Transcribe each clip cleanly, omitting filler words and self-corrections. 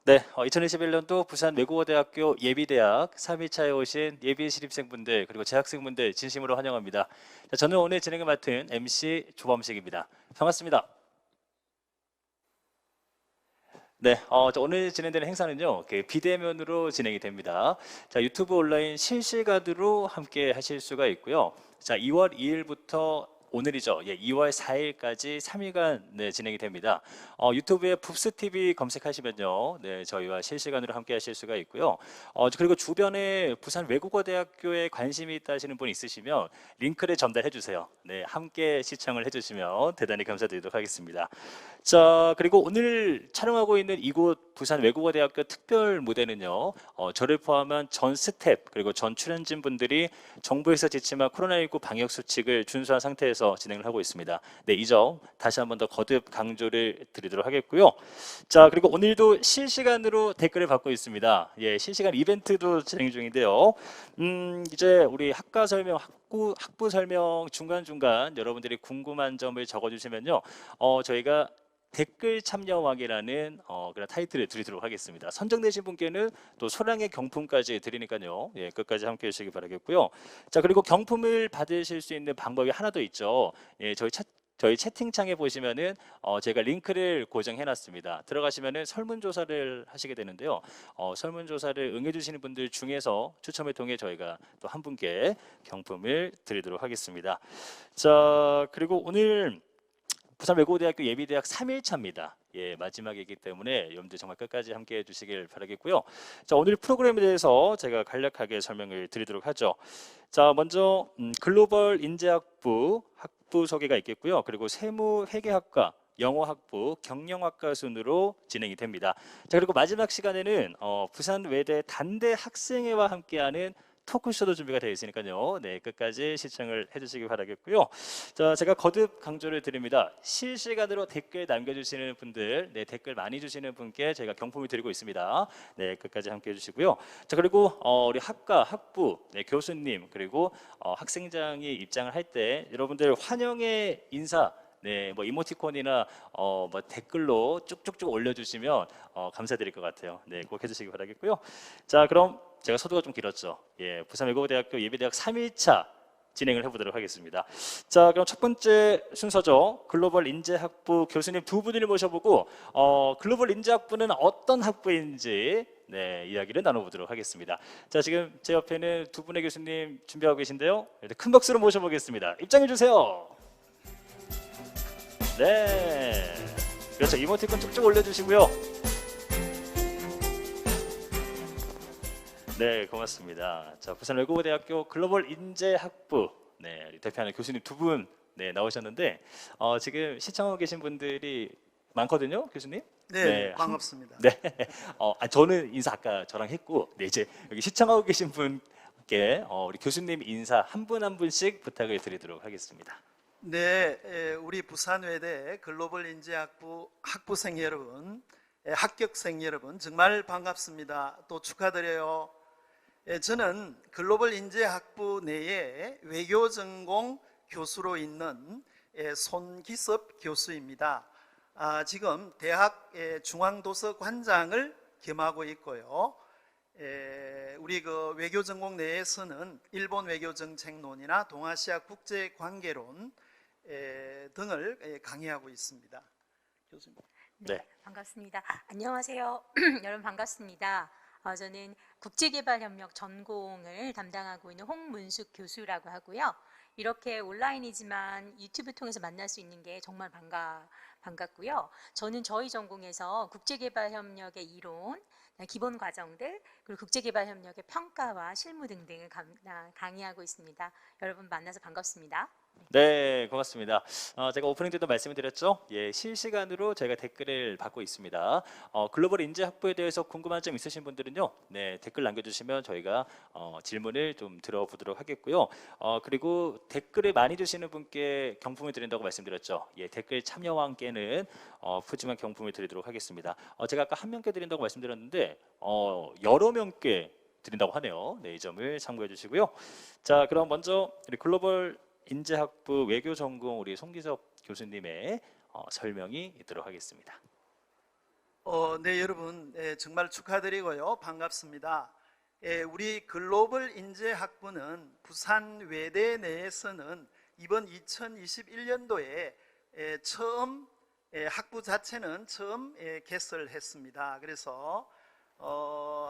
네, 2021년도 부산 외국어대학교 예비대학 3일차에 오신 예비 신입생분들 그리고 재학생분들 진심으로 환영합니다. 자, 저는 오늘 진행을 맡은 MC 조범식입니다. 반갑습니다. 네, 오늘 진행되는 행사는요, 비대면으로 진행이 됩니다. 자, 유튜브 온라인 실시간으로 함께 하실 수가 있고요. 자, 2월 2일부터 오늘이죠. 예, 2월 4일까지 3일간 네, 진행이 됩니다. 유튜브에 붐스 TV 검색하시면요, 네, 저희와 실시간으로 함께 하실 수가 있고요. 그리고 주변에 부산 외국어대학교에 관심이 있다 하시는 분 있으시면 링크를 전달해 주세요. 네, 함께 시청을 해주시면 대단히 감사드리도록 하겠습니다. 자, 그리고 오늘 촬영하고 있는 이곳 부산 외국어대학교 특별 무대는요, 저를 포함한 전 스텝 그리고 전 출연진 분들이 정부에서 지침한 코로나19 방역 수칙을 준수한 상태에서 진행을 하고 있습니다. 네, 이 점 다시 한번 더 거듭 강조를 드리도록 하겠고요. 자, 그리고 오늘도 실시간으로 댓글을 받고 있습니다. 예, 실시간 이벤트도 진행 중인데요. 이제 우리 학과 설명, 학부 설명 중간중간 여러분들이 궁금한 점을 적어주시면요, 저희가 댓글 참여왕이라는 그런 타이틀을 드리도록 하겠습니다. 선정되신 분께는 또 소량의 경품까지 드리니까요. 예, 끝까지 함께 해주시기 바라겠고요. 자, 그리고 경품을 받으실 수 있는 방법이 하나 더 있죠. 예, 저희 채팅창에 보시면은 제가 링크를 고정해 놨습니다. 들어가시면은 설문조사를 하시게 되는데요. 설문조사를 응해 주시는 분들 중에서 추첨을 통해 저희가 또 한 분께 경품을 드리도록 하겠습니다. 자, 그리고 오늘 부산 외국어대학교 예비대학 3일차입니다. 예, 마지막이기 때문에 여러분들 정말 끝까지 함께 해주시길 바라겠고요. 자, 오늘 프로그램에 대해서 제가 간략하게 설명을 드리도록 하죠. 자, 먼저 글로벌 인재학부 학부 소개가 있겠고요. 그리고 세무회계학과 영어학부 경영학과 순으로 진행이 됩니다. 자, 그리고 마지막 시간에는 부산 외대 단대 학생회와 함께하는 토크쇼도 준비가 되어 있으니까요. 네, 끝까지 시청을 해주시기 바라겠고요. 자, 제가 거듭 강조를 드립니다. 실시간으로 댓글 남겨주시는 분들, 네, 댓글 많이 주시는 분께 저희가 경품을 드리고 있습니다. 네, 끝까지 함께 해주시고요. 자, 그리고 우리 학과, 학부, 네, 교수님 그리고 학생장이 입장을 할 때 여러분들 환영의 인사. 네, 뭐 이모티콘이나 뭐 댓글로 쭉쭉쭉 올려주시면 감사드릴 것 같아요. 네, 꼭 해주시기 바라겠고요. 자, 그럼 제가 서두가 좀 길었죠. 예, 부산 외국어대학교 예비대학 3일차 진행을 해보도록 하겠습니다. 자, 그럼 첫 번째 순서죠. 글로벌 인재학부 교수님 두 분을 모셔보고 글로벌 인재학부는 어떤 학부인지 네, 이야기를 나눠보도록 하겠습니다. 자, 지금 제 옆에는 두 분의 교수님 준비하고 계신데요. 큰 박수로 모셔보겠습니다. 입장해 주세요. 네, 그렇죠. 이모티콘 쭉쭉 올려주시고요. 네, 고맙습니다. 자, 부산 외국어대학교 글로벌 인재학부 네, 대표하는 교수님 두 분 네, 나오셨는데 지금 시청하고 계신 분들이 많거든요, 교수님. 네, 네, 반갑습니다. 네, 저는 인사 아까 저랑 했고, 네, 이제 여기 시청하고 계신 분께 우리 교수님 인사 한 분 한 분씩 부탁을 드리도록 하겠습니다. 네, 우리 부산외대 글로벌 인재학부 학부생 여러분, 합격생 여러분 정말 반갑습니다. 또 축하드려요. 저는 글로벌 인재학부 내에 외교전공 교수로 있는 손기섭 교수입니다. 지금 대학 중앙도서관장을 겸하고 있고요. 우리 그 외교전공 내에서는 일본 외교정책론이나 동아시아 국제관계론 등을 강의하고 있습니다. 교수님. 네, 반갑습니다. 안녕하세요. 여러분 반갑습니다. 저는 국제개발협력 전공을 담당하고 있는 홍문숙 교수라고 하고요. 이렇게 온라인이지만 유튜브 통해서 만날 수 있는 게 정말 반갑고요. 저는 저희 전공에서 국제개발협력의 이론, 기본 과정들, 그리고 국제개발협력의 평가와 실무 등등을 강의하고 있습니다. 여러분 만나서 반갑습니다. 네, 고맙습니다. 제가 오프닝 때도 말씀을 드렸죠. 예, 실시간으로 저희가 댓글을 받고 있습니다. 글로벌 인재 학부에 대해서 궁금한 점 있으신 분들은요, 네, 댓글 남겨주시면 저희가 질문을 좀 들어보도록 하겠고요. 그리고 댓글을 많이 주시는 분께 경품을 드린다고 말씀드렸죠. 예, 댓글 참여왕께는 푸짐한 경품을 드리도록 하겠습니다. 제가 아까 한 명께 드린다고 말씀드렸는데 여러 명께 드린다고 하네요. 네, 이 점을 참고해 주시고요. 자, 그럼 먼저 우리 글로벌 인재학부 외교전공 우리 송기섭 교수님의 설명이 있도록 하겠습니다. 네, 여러분, 정말 축하드리고요. 반갑습니다. 우리 글로벌 인재학부는 부산 외대 내에서는 이번 2021년도에 처음 학부 자체는 처음 개설했습니다. 그래서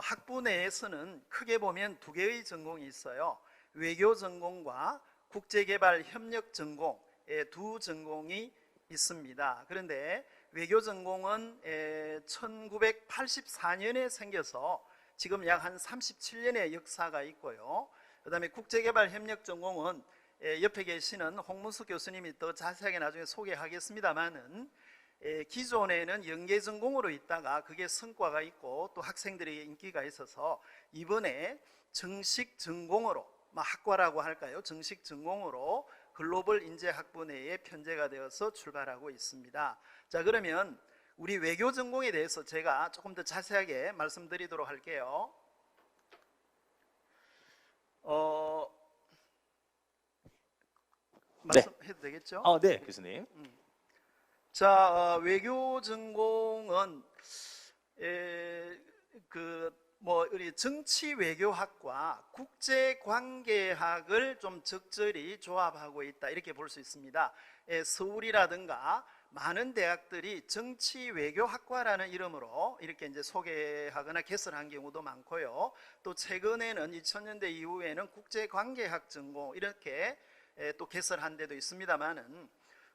학부 내에서는 크게 보면 두 개의 전공이 있어요. 외교 전공과 국제개발 협력 전공 두 전공이 있습니다. 그런데 외교 전공은 1984년에 생겨서 지금 약 한 37년의 역사가 있고요. 그 다음에 국제개발 협력 전공은 옆에 계시는 홍문수 교수님이 더 자세하게 나중에 소개하겠습니다만은 기존에는 연계 전공으로 있다가 그게 성과가 있고 또 학생들에게 인기가 있어서 이번에 정식 전공으로 학과라고 할까요? 정식 전공으로 글로벌 인재학부 내에 편제가 되어서 출발하고 있습니다. 자, 그러면 우리 외교 전공에 대해서 제가 조금 더 자세하게 말씀드리도록 할게요. 말씀해도 되겠죠? 네, 교수님. 자, 외교 전공은 우리 정치 외교학과 국제 관계학을 좀 적절히 조합하고 있다 이렇게 볼 수 있습니다. 서울이라든가 많은 대학들이 정치 외교학과라는 이름으로 이렇게 이제 소개하거나 개설한 경우도 많고요. 또 최근에는 2000년대 이후에는 국제 관계학 전공 이렇게 또 개설한 데도 있습니다만은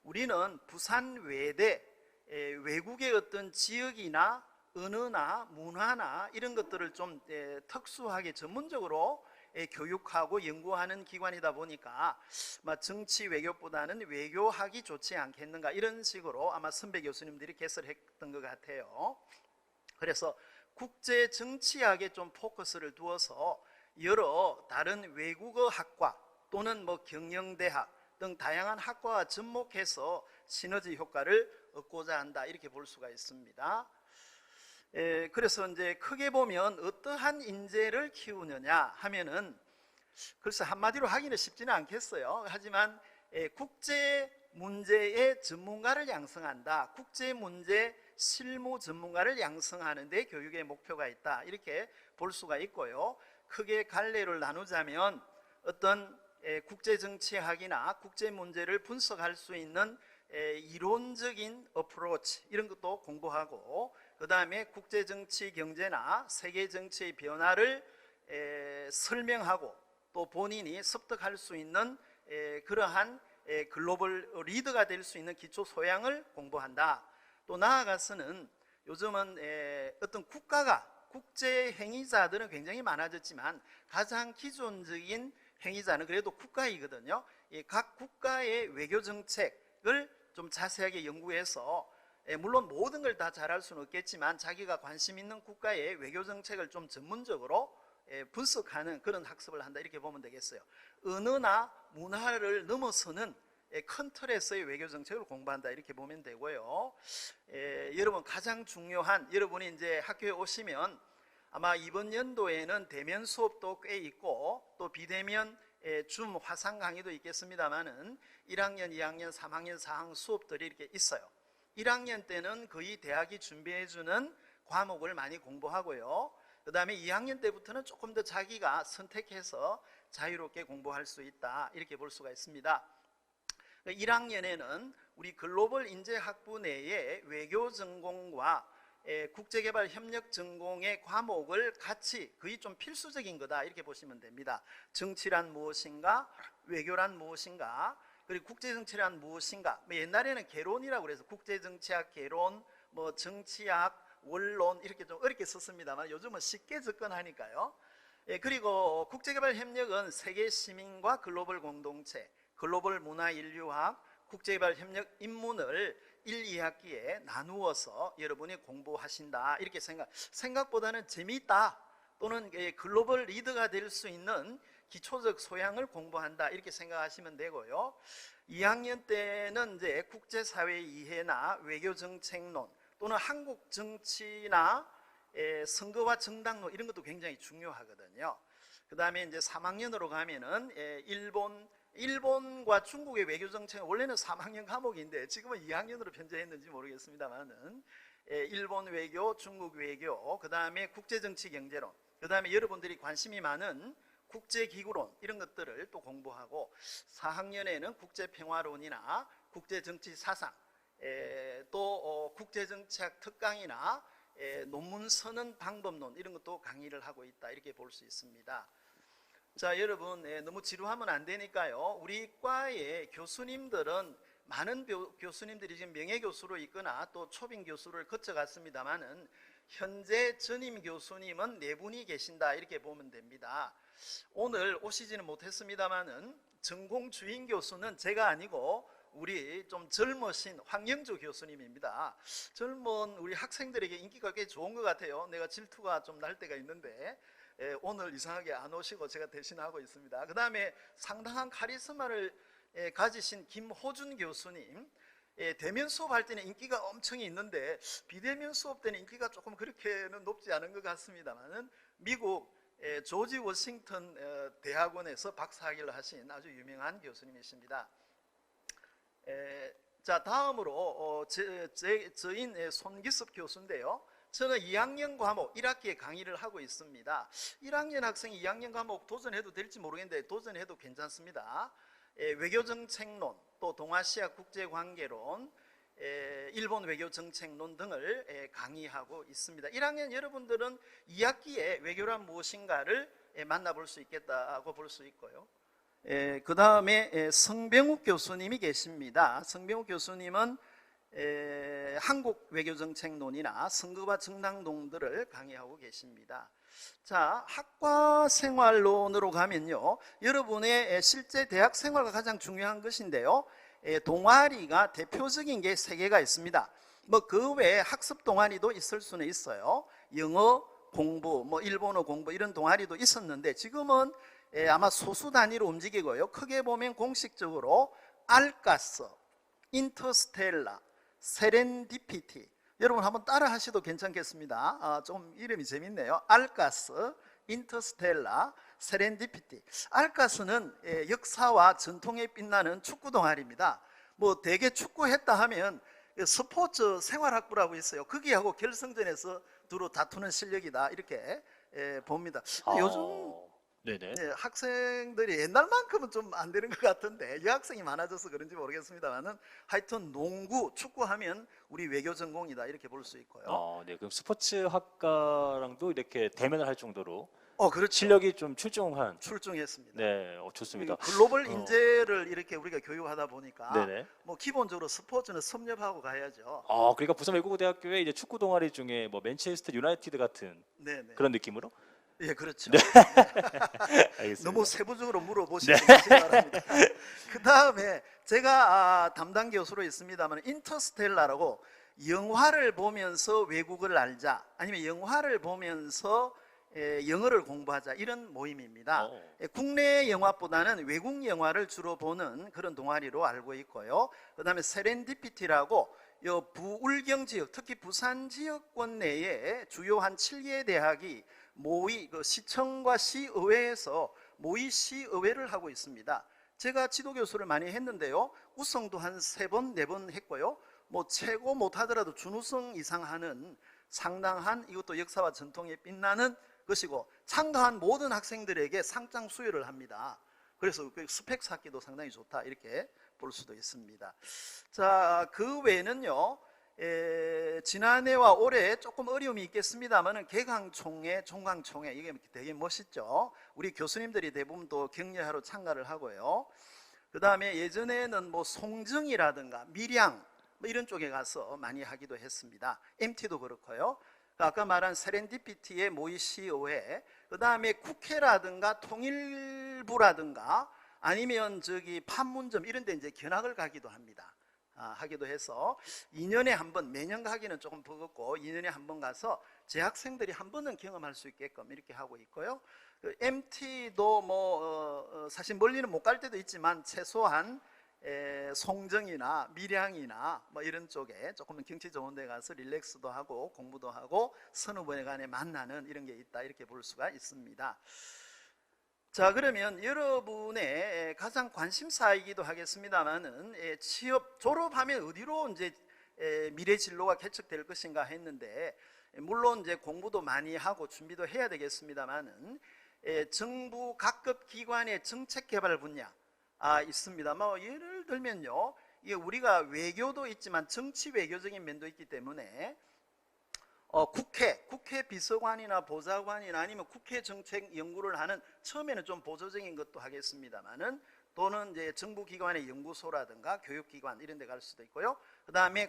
우리는 부산 외대 외국의 어떤 지역이나 언어나 문화나 이런 것들을 좀 특수하게 전문적으로 교육하고 연구하는 기관이다 보니까 정치 외교보다는 외교학이 좋지 않겠는가 이런 식으로 아마 선배 교수님들이 개설했던 것 같아요. 그래서 국제 정치학에 좀 포커스를 두어서 여러 다른 외국어 학과 또는 경영대학 등 다양한 학과와 접목해서 시너지 효과를 얻고자 한다 이렇게 볼 수가 있습니다. 그래서 이제 크게 보면 어떠한 인재를 키우느냐 하면은 글쎄 한마디로 하기는 쉽지는 않겠어요. 하지만 국제 문제의 전문가를 양성한다. 국제 문제 실무 전문가를 양성하는 데 교육의 목표가 있다. 이렇게 볼 수가 있고요. 크게 갈래를 나누자면 어떤 국제 정치학이나 국제 문제를 분석할 수 있는 이론적인 어프로치 이런 것도 공부하고 그 다음에 국제정치 경제나 세계정치의 변화를 설명하고 또 본인이 습득할 수 있는 그러한 글로벌 리더가 될 수 있는 기초 소양을 공부한다. 또 나아가서는 요즘은 어떤 국가가 국제 행위자들은 굉장히 많아졌지만 가장 기존적인 행위자는 그래도 국가이거든요. 각 국가의 외교 정책을 좀 자세하게 연구해서 물론 모든 걸 다 잘할 수는 없겠지만 자기가 관심 있는 국가의 외교 정책을 좀 전문적으로 분석하는 그런 학습을 한다 이렇게 보면 되겠어요. 언어나 문화를 넘어서는 큰 틀에서의 외교 정책을 공부한다 이렇게 보면 되고요. 여러분 가장 중요한 여러분이 이제 학교에 오시면 아마 이번 연도에는 대면 수업도 꽤 있고 또 비대면 줌 화상 강의도 있겠습니다만은 1학년, 2학년, 3학년, 4학년 수업들이 이렇게 있어요. 1학년 때는 거의 대학이 준비해주는 과목을 많이 공부하고요. 그 다음에 2학년 때부터는 조금 더 자기가 선택해서 자유롭게 공부할 수 있다 이렇게 볼 수가 있습니다. 1학년에는 우리 글로벌 인재학부 내에 외교 전공과 국제개발 협력 전공의 과목을 같이 거의 좀 필수적인 거다 이렇게 보시면 됩니다. 정치란 무엇인가, 외교란 무엇인가, 그리고 국제정치란 무엇인가. 옛날에는 개론이라고 그래서 국제정치학 개론, 정치학, 원론 이렇게 좀 어렵게 썼습니다만 요즘은 쉽게 접근하니까요. 그리고 국제개발협력은 세계 시민과 글로벌 공동체, 글로벌 문화인류학, 국제개발협력 입문을 1, 2학기에 나누어서 여러분이 공부하신다 이렇게 생각보다는 재미있다 또는 글로벌 리더가 될 수 있는 기초적 소양을 공부한다 이렇게 생각하시면 되고요. 2학년 때는 이제 국제사회 이해나 외교정책론 또는 한국 정치나 선거와 정당론 이런 것도 굉장히 중요하거든요. 그 다음에 이제 3학년으로 가면은 일본과 중국의 외교정책은 원래는 3학년 과목인데 지금은 2학년으로 편제했는지 모르겠습니다만은 일본 외교, 중국 외교, 그 다음에 국제정치 경제론, 그 다음에 여러분들이 관심이 많은 국제기구론 이런 것들을 또 공부하고 4학년에는 국제평화론이나 국제정치 사상, 또 국제정치학 특강이나 논문 서는 방법론 이런 것도 강의를 하고 있다 이렇게 볼 수 있습니다. 자, 여러분 너무 지루하면 안 되니까요. 우리 과의 교수님들은 많은 교수님들이 지금 명예교수로 있거나 또 초빙 교수를 거쳐갔습니다만은 현재 전임 교수님은 4분이 계신다 이렇게 보면 됩니다. 오늘 오시지는 못했습니다만은 전공 주임 교수는 제가 아니고 우리 좀 젊으신 황영주 교수님입니다. 젊은 우리 학생들에게 인기가 꽤 좋은 것 같아요. 내가 질투가 좀 날 때가 있는데 오늘 이상하게 안 오시고 제가 대신하고 있습니다. 그 다음에 상당한 카리스마를 가지신 김호준 교수님, 대면 수업할 때는 인기가 엄청 있는데 비대면 수업 때는 인기가 조금 그렇게는 높지 않은 것 같습니다만은 미국 조지 워싱턴 대학원에서 박사학위를 하신 아주 유명한 교수님이십니다. 자, 다음으로 저인 손기섭 교수인데요. 저는 2학년 과목 1학기에 강의를 하고 있습니다. 1학년 학생이 2학년 과목 도전해도 될지 모르겠는데 도전해도 괜찮습니다. 외교정책론, 또 동아시아 국제관계론, 일본 외교정책론 등을 강의하고 있습니다. 1학년 여러분들은 2학기에 외교란 무엇인가를 만나볼 수 있겠다고 볼 수 있고요. 그 다음에 성병욱 교수님이 계십니다. 성병욱 교수님은 한국 외교정책론이나 선거와 정당론들을 강의하고 계십니다. 자, 학과 생활론으로 가면요, 여러분의 실제 대학 생활과 가장 중요한 것인데요, 동아리가 대표적인 게 3개가 있습니다. 뭐 그 외에 학습 동아리도 있을 수는 있어요. 영어 공부, 뭐 일본어 공부 이런 동아리도 있었는데 지금은 아마 소수 단위로 움직이고요. 크게 보면 공식적으로 알카스, 인터스텔라, 세렌디피티, 여러분 한번 따라 하셔도 괜찮겠습니다. 좀 이름이 재밌네요. 알카스, 인터스텔라, 세렌디피티. 알카스는 역사와 전통에 빛나는 축구 동아리입니다. 뭐 대개 축구했다 하면 스포츠 생활학부라고 있어요. 거기하고 결승전에서 두루 다투는 실력이다 이렇게 봅니다. 요즘 네네. 학생들이 옛날만큼은 좀 안 되는 것 같은데 여학생이 많아져서 그런지 모르겠습니다만은 하여튼 농구, 축구하면 우리 외교 전공이다 이렇게 볼 수 있고요. 네. 그럼 스포츠학과랑도 이렇게 대면을 할 정도로 그렇죠. 실력이 좀 출중한. 출중했습니다. 네, 좋습니다. 글로벌 인재를 이렇게 우리가 교육하다 보니까 네네. 뭐 기본적으로 스포츠는 섭렵하고 가야죠. 그러니까 부산 외국어대학교에 이제 축구 동아리 중에 뭐 맨체스터 유나이티드 같은 네네. 그런 느낌으로? 예, 그렇죠. 알겠습니다. 너무 세부적으로 물어보시지 마시기 바랍니다. 그 다음에 제가 담당 교수로 있습니다만 인터스텔라라고 영화를 보면서 외국을 알자, 아니면 영화를 보면서 영어를 공부하자 이런 모임입니다. 국내 영화보다는 외국 영화를 주로 보는 그런 동아리로 알고 있고요. 그 다음에 세렌디피티라고 부울경 지역, 특히 부산 지역권 내에 주요 한 7개 대학이 모의, 시청과 시의회에서 모의 시의회를 하고 있습니다. 제가 지도교수를 많이 했는데요, 우승도 한 3번, 4번 했고요. 뭐 최고 못하더라도 준우승 이상 하는 상당한, 이것도 역사와 전통에 빛나는 것이고 참가한 모든 학생들에게 상장 수여를 합니다. 그래서 스펙 쌓기도 상당히 좋다 이렇게 볼 수도 있습니다. 자, 그 외에는요, 지난해와 올해 조금 어려움이 있겠습니다만 개강총회, 종강총회 이게 되게 멋있죠. 우리 교수님들이 대부분 또 격려하러 참가를 하고요. 그 다음에 예전에는 뭐 송정이라든가 밀양 뭐 이런 쪽에 가서 많이 하기도 했습니다. MT도 그렇고요. 아까 말한 세렌디피티의 모의 시의회, 그 다음에 국회라든가 통일부라든가 아니면 판문점 이런 데 이제 견학을 가기도 합니다. 하기도 해서 2년에 한 번, 매년 가기는 조금 버겁고 2년에 한 번 가서 재학생들이 한 번은 경험할 수 있게끔 이렇게 하고 있고요. MT도 뭐 사실 멀리는 못 갈 때도 있지만 최소한 송정이나 밀양이나 뭐 이런 쪽에 조금은 경치 좋은 데 가서 릴렉스도 하고 공부도 하고 서너 번에 간에 만나는 이런 게 있다 이렇게 볼 수가 있습니다. 자, 그러면 여러분의 가장 관심사이기도 하겠습니다만은 취업 졸업하면 어디로 이제 미래 진로가 개척될 것인가 했는데, 물론 이제 공부도 많이 하고 준비도 해야 되겠습니다만은 정부 각급 기관의 정책 개발 분야 있습니다. 뭐 예를 들면요, 이게 우리가 외교도 있지만 정치 외교적인 면도 있기 때문에 국회 비서관이나 보좌관이나 아니면 국회 정책 연구를 하는, 처음에는 좀 보조적인 것도 하겠습니다만은, 또는 이제 정부기관의 연구소라든가 교육기관 이런 데 갈 수도 있고요. 그 다음에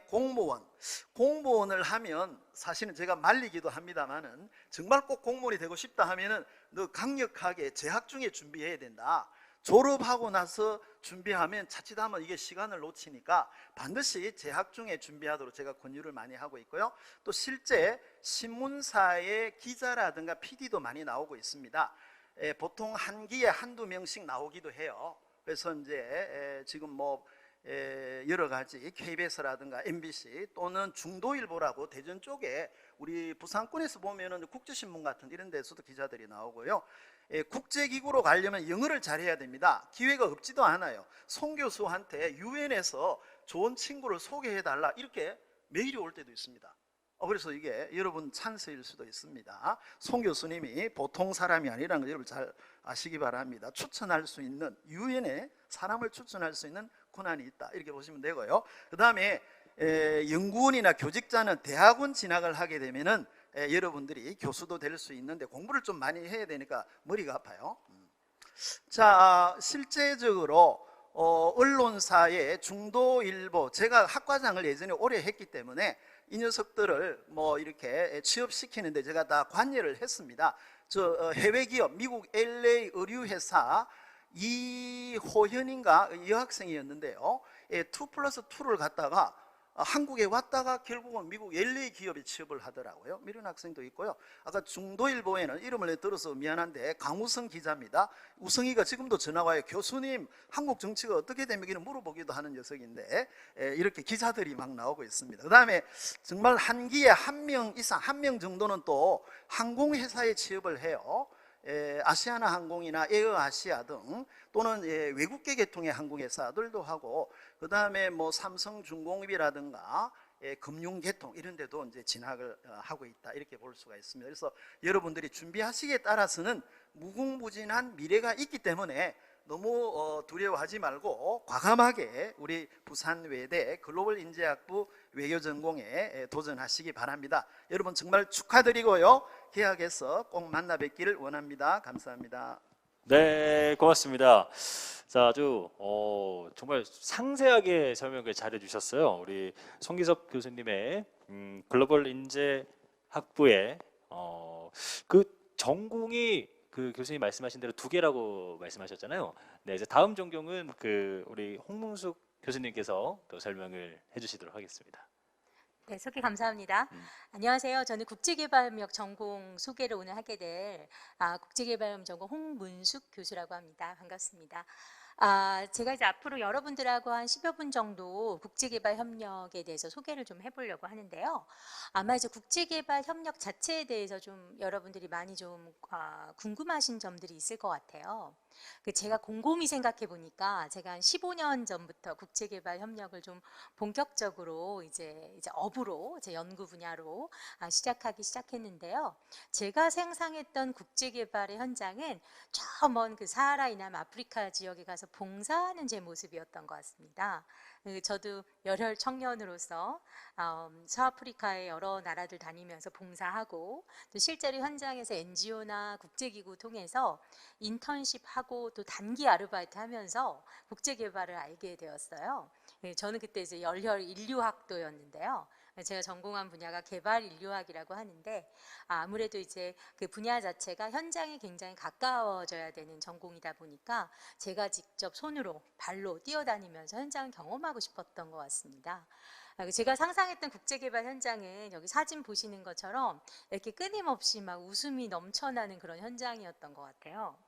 공무원을 하면 사실은 제가 말리기도 합니다만은, 정말 꼭 공무원이 되고 싶다 하면은 너 강력하게 재학 중에 준비해야 된다. 졸업하고 나서 준비하면 자칫하면 이게 시간을 놓치니까 반드시 재학 중에 준비하도록 제가 권유를 많이 하고 있고요. 또 실제 신문사의 기자라든가 PD도 많이 나오고 있습니다. 보통 한 기에 한두 명씩 나오기도 해요. 그래서 이제 지금 뭐 여러 가지 KBS라든가 MBC 또는 중도일보라고 대전 쪽에 우리 부산권에서 보면은 국제신문 같은 이런 데서도 기자들이 나오고요. 국제기구로 가려면 영어를 잘해야 됩니다. 기회가 없지도 않아요. 송 교수한테 유엔에서 좋은 친구를 소개해달라 이렇게 메일이 올 때도 있습니다. 그래서 이게 여러분 찬스일 수도 있습니다. 송 교수님이 보통 사람이 아니라는 걸 여러분 잘 아시기 바랍니다. 추천할 수 있는, 유엔에 사람을 추천할 수 있는 권한이 있다 이렇게 보시면 되고요. 그 다음에 연구원이나 교직자는 대학원 진학을 하게 되면은 여러분들이 교수도 될 수 있는데 공부를 좀 많이 해야 되니까 머리가 아파요. 자, 실제적으로 언론사의 중도일보, 제가 학과장을 예전에 오래 했기 때문에 이 녀석들을 뭐 이렇게 취업시키는데 제가 다 관여를 했습니다. 저 해외 기업 미국 LA 의류회사 이호현인가 여학생이었는데요, 2+2를 갖다가 한국에 왔다가 결국은 미국 LA 기업에 취업을 하더라고요. 이런 학생도 있고요. 아까 중도일보에는 이름을 들어서 미안한데 강우성 기자입니다. 우성이가 지금도 전화 와요. 교수님, 한국 정치가 어떻게 됩니까? 물어보기도 하는 녀석인데 이렇게 기자들이 막 나오고 있습니다. 그 다음에 정말 한 기에 한 명 이상, 한 명 정도는 또 항공회사에 취업을 해요. 아시아나 항공이나 에어아시아 등, 또는 외국계 계통의 항공회사들도 하고, 그 다음에 뭐 삼성중공업이라든가 금융계통 이런 데도 이제 진학을 하고 있다 이렇게 볼 수가 있습니다. 그래서 여러분들이 준비하시기에 따라서는 무궁무진한 미래가 있기 때문에 너무 두려워하지 말고 과감하게 우리 부산외대 글로벌인재학부 외교전공에 도전하시기 바랍니다. 여러분 정말 축하드리고요, 개학해서 꼭 만나 뵙기를 원합니다. 감사합니다. 네, 고맙습니다. 자, 아주 정말 상세하게 설명을 잘해 주셨어요. 우리 송기섭 교수님의 글로벌 인재 학부의 그 전공이 그 교수님 말씀하신 대로 2개라고 말씀하셨잖아요. 네, 이제 다음 전공은 그 우리 홍문숙 교수님께서 또 설명을 해주시도록 하겠습니다. 네, 소개 감사합니다. 안녕하세요. 저는 국제개발협력 전공 소개를 오늘 하게 될 국제개발협력 전공 홍문숙 교수라고 합니다. 반갑습니다. 제가 이제 앞으로 여러분들하고 한 10여 분 정도 국제개발 협력에 대해서 소개를 좀 해보려고 하는데요. 아마 이제 국제개발 협력 자체에 대해서 좀 여러분들이 많이 좀 궁금하신 점들이 있을 것 같아요. 제가 곰곰이 생각해 보니까 제가 한 15년 전부터 국제개발 협력을 좀 본격적으로 이제 업으로 제 연구 분야로 시작했는데요. 제가 상상했던 국제개발의 현장은 저 먼 그 사하라 이남 아프리카 지역에 가서 봉사하는 제 모습이었던 것 같습니다. 저도 열혈 청년으로서 서아프리카의 여러 나라들 다니면서 봉사하고, 또 실제로 현장에서 NGO나 국제기구 통해서 인턴십하고 또 단기 아르바이트 하면서 국제개발을 알게 되었어요. 저는 그때 이제 열혈 인류학도였는데요. 제가 전공한 분야가 개발 인류학이라고 하는데, 아무래도 이제 그 분야 자체가 현장에 굉장히 가까워져야 되는 전공이다 보니까 제가 직접 손으로 발로 뛰어다니면서 현장을 경험하고 싶었던 것 같습니다. 제가 상상했던 국제개발 현장은 여기 사진 보시는 것처럼 이렇게 끊임없이 막 웃음이 넘쳐나는 그런 현장이었던 것 같아요.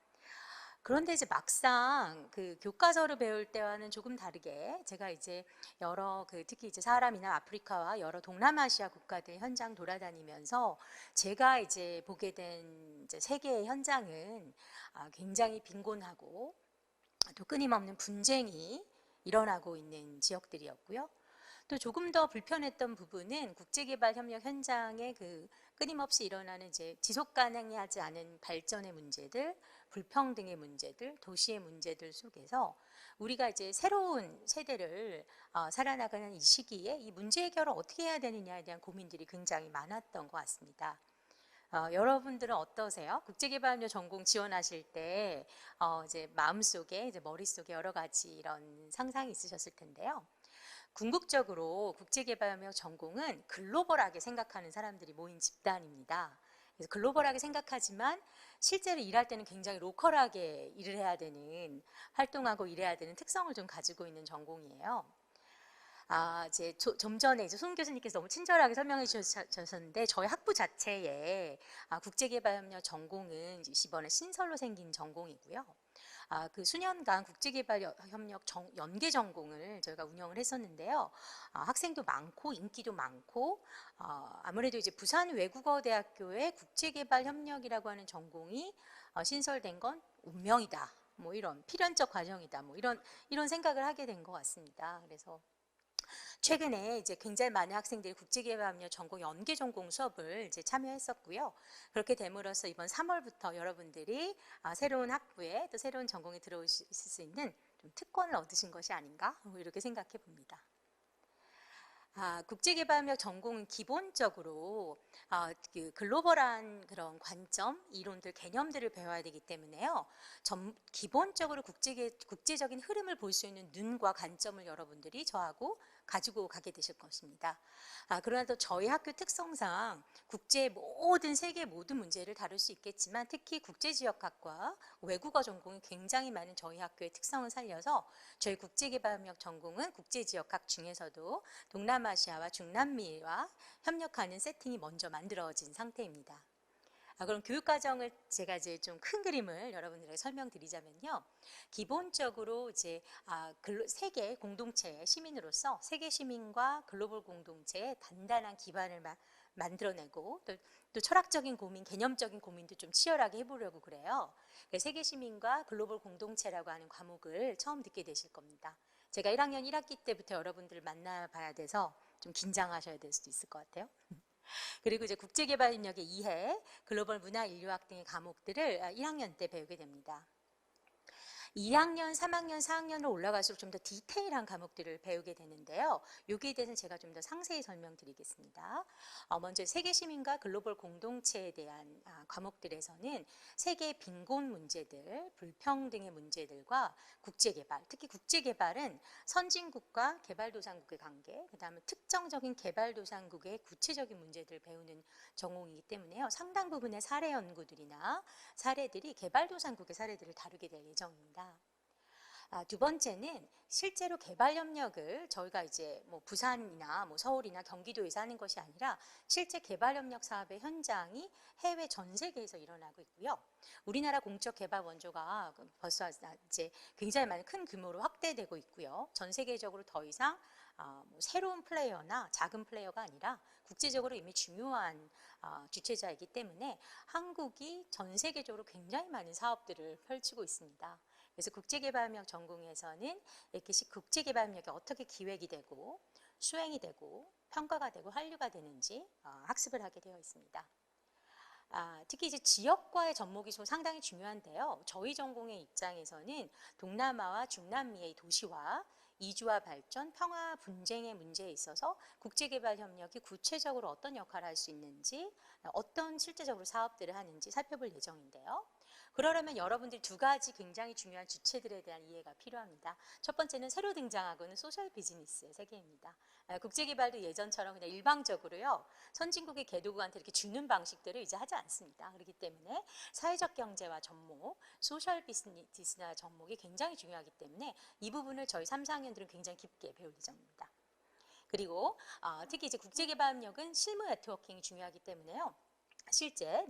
그런데 이제 막상 그 교과서를 배울 때와는 조금 다르게 제가 이제 여러 특히 이제 사하라나 아프리카와 여러 동남아시아 국가들 현장 돌아다니면서 제가 이제 보게 된 이제 세계의 현장은 굉장히 빈곤하고 또 끊임없는 분쟁이 일어나고 있는 지역들이었고요. 또 조금 더 불편했던 부분은 국제개발협력 현장에 그 끊임없이 일어나는 이제 지속 가능하지 않은 발전의 문제들, 불평등의 문제들, 도시의 문제들 속에서 우리가 이제 새로운 세대를 살아나가는 이 시기에 이 문제 해결을 어떻게 해야 되느냐에 대한 고민들이 굉장히 많았던 것 같습니다. 여러분들은 어떠세요? 국제개발협력 전공 지원하실 때 이제 마음속에 이제 머릿속에 여러 가지 이런 상상이 있으셨을 텐데요. 궁극적으로 국제개발협력 전공은 글로벌하게 생각하는 사람들이 모인 집단입니다. 그래서 글로벌하게 생각하지만 실제로 일할 때는 굉장히 로컬하게 일을 해야 되는, 활동하고 일해야 되는 특성을 좀 가지고 있는 전공이에요. 이제 좀 전에 이제 손 교수님께서 너무 친절하게 설명해 주셨는데 저희 학부 자체에 국제개발협력 전공은 이번에 신설로 생긴 전공이고요. 그 수년간 국제개발협력 연계 전공을 저희가 운영을 했었는데요. 학생도 많고 인기도 많고 아무래도 이제 부산 외국어대학교에 국제개발협력이라고 하는 전공이 신설된 건 운명이다. 뭐 이런 필연적 과정이다. 뭐 이런 생각을 하게 된 것 같습니다. 그래서 최근에 이제 굉장히 많은 학생들이 국제개발협력 전공 연계 전공 수업을 이제 참여했었고요. 그렇게 됨으로써 이번 3월부터 여러분들이 새로운 학부에 또 새로운 전공에 들어오실 수 있는 좀 특권을 얻으신 것이 아닌가 뭐 이렇게 생각해 봅니다. 국제개발협력 전공은 기본적으로 그 글로벌한 그런 관점, 이론들, 개념들을 배워야 되기 때문에요. 기본적으로 국제적인 흐름을 볼 수 있는 눈과 관점을 여러분들이 저하고 가지고 가게 되실 것입니다. 그러나 또 저희 학교 특성상 세계 모든 문제를 다룰 수 있겠지만 특히 국제지역학과 외국어 전공이 굉장히 많은 저희 학교의 특성을 살려서 저희 국제개발협력 전공은 국제지역학 중에서도 동남아시아와 중남미와 협력하는 세팅이 먼저 만들어진 상태입니다. 그럼 교육과정을 제가 이제 좀 큰 그림을 여러분들에게 설명드리자면요. 기본적으로 이제 세계 공동체의 시민으로서 세계 시민과 글로벌 공동체의 단단한 기반을 만들어내고 또 철학적인 고민, 개념적인 고민도 좀 치열하게 해보려고 그래요. 세계 시민과 글로벌 공동체라고 하는 과목을 처음 듣게 되실 겁니다. 제가 1학년 1학기 때부터 여러분들을 만나봐야 돼서 좀 긴장하셔야 될 수도 있을 것 같아요. 그리고 이제 국제개발협력의 이해, 글로벌 문화 인류학 등의 과목들을 1학년 때 배우게 됩니다. 2학년, 3학년, 4학년으로 올라갈수록 좀 더 디테일한 과목들을 배우게 되는데요. 여기에 대해서는 제가 좀 더 상세히 설명드리겠습니다. 먼저 세계 시민과 글로벌 공동체에 대한 과목들에서는 세계의 빈곤 문제들, 불평등의 문제들과 국제개발, 특히 국제개발은 선진국과 개발도상국의 관계, 그 다음에 특정적인 개발도상국의 구체적인 문제들을 배우는 전공이기 때문에요. 상당 부분의 사례 연구들이나 사례들이 개발도상국의 사례들을 다루게 될 예정입니다. 두 번째는 실제로 개발협력을 저희가 이제 뭐 부산이나 뭐 서울이나 경기도에서 하는 것이 아니라 실제 개발협력 사업의 현장이 해외 전 세계에서 일어나고 있고요. 우리나라 공적 개발 원조가 벌써 이제 굉장히 많은 큰 규모로 확대되고 있고요. 전 세계적으로 더 이상 뭐 새로운 플레이어나 작은 플레이어가 아니라 국제적으로 이미 중요한 주체자이기 때문에 한국이 전 세계적으로 굉장히 많은 사업들을 펼치고 있습니다. 그래서 국제개발협력 전공에서는 이렇게 국제개발협력이 어떻게 기획이 되고 수행이 되고 평가가 되고 한류가 되는지 학습을 하게 되어 있습니다. 특히 이제 지역과의 접목이 상당히 중요한데요. 저희 전공의 입장에서는 동남아와 중남미의 도시화, 이주화 발전, 평화 분쟁의 문제에 있어서 국제개발협력이 구체적으로 어떤 역할을 할 수 있는지, 어떤 실제적으로 사업들을 하는지 살펴볼 예정인데요. 그러려면 여러분들이 두 가지 굉장히 중요한 주체들에 대한 이해가 필요합니다. 첫 번째는 새로 등장하고는 소셜 비즈니스의 세계입니다. 국제개발도 예전처럼 그냥 일방적으로요. 선진국의 개도국한테 이렇게 주는 방식들을 이제 하지 않습니다. 그렇기 때문에 사회적 경제와 접목, 소셜 비즈니스나 접목이 굉장히 중요하기 때문에 이 부분을 저희 3, 4학년들은 굉장히 깊게 배울 예정입니다. 그리고 특히 이제 국제개발협력은 실무 네트워킹이 중요하기 때문에요. 실제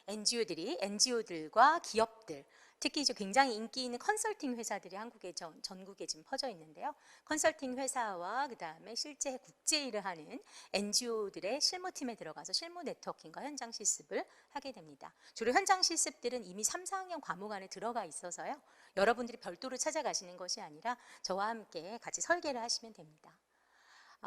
NGO들과 기업들, 특히 이제 굉장히 인기 있는 컨설팅 회사들이 한국에 전국에 지금 퍼져 있는데요. 컨설팅 회사와 그 다음에 실제 국제 일을 하는 NGO들의 실무팀에 들어가서 실무 네트워킹과 현장 실습을 하게 됩니다. 주로 현장 실습들은 이미 3, 4학년 과목 안에 들어가 있어서요. 여러분들이 별도로 찾아가시는 것이 아니라 저와 함께 같이 설계를 하시면 됩니다.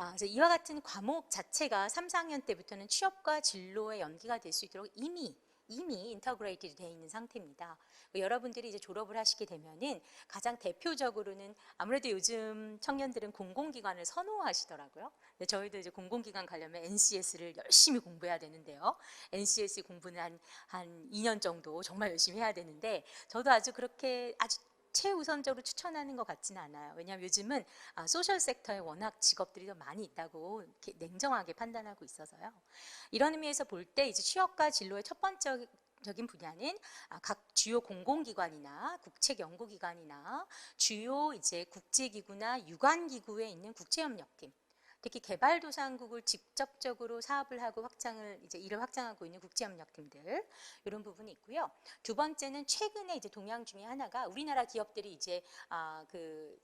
그래서 이와 같은 과목 자체가 3, 4학년 때부터는 취업과 진로에 연기가 될 수 있도록 이미 인터그레이티드 되어 있는 상태입니다. 여러분들이 이제 졸업을 하시게 되면은 가장 대표적으로는 아무래도 요즘 청년들은 공공기관을 선호하시더라고요. 근데 저희도 이제 공공기관 가려면 NCS를 열심히 공부해야 되는데요. NCS 공부는 한 2년 정도 정말 열심히 해야 되는데 저도 아주 그렇게 아주 최우선적으로 추천하는 것 같지는 않아요. 왜냐하면 요즘은 소셜 섹터에 워낙 직업들이 더 많이 있다고 이렇게 냉정하게 판단하고 있어서요. 이런 의미에서 볼 때 이제 취업과 진로의 첫 번째적인 분야는 각 주요 공공기관이나 국책연구기관이나 주요 이제 국제기구나 유관기구에 있는 국제협력팀, 특히 개발도상국을 직접적으로 사업을 하고 일을 확장하고 있는 국제협력팀들, 이런 부분이 있고요. 두 번째는 최근에 이제 동향 중에 하나가 우리나라 기업들이 이제 그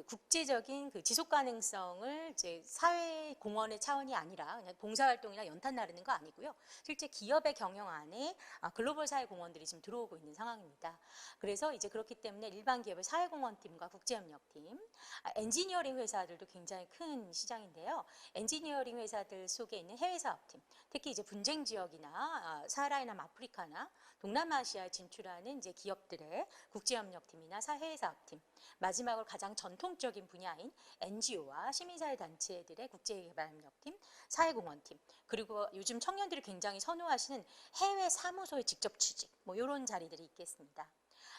국제적인 그 지속 가능성을 이제 사회 공헌의 차원이 아니라 그냥 봉사활동이나 연탄 나르는 거 아니고요. 실제 기업의 경영 안에 글로벌 사회 공헌들이 지금 들어오고 있는 상황입니다. 그래서 이제 그렇기 때문에 일반 기업의 사회공헌팀과 국제협력팀, 엔지니어링 회사들도 굉장히 큰 시장인데요. 엔지니어링 회사들 속에 있는 해외 사업팀, 특히 이제 분쟁 지역이나 사하라이나 아프리카나 동남아시아에 진출하는 이제 기업들의 국제협력팀이나 해외 사업팀, 마지막으로 가장 전통적인 분야인 NGO와 시민사회 단체들의 국제개발협력팀, 사회공헌팀, 그리고 요즘 청년들이 굉장히 선호하시는 해외 사무소의 직접 취직, 뭐 이런 자리들이 있겠습니다.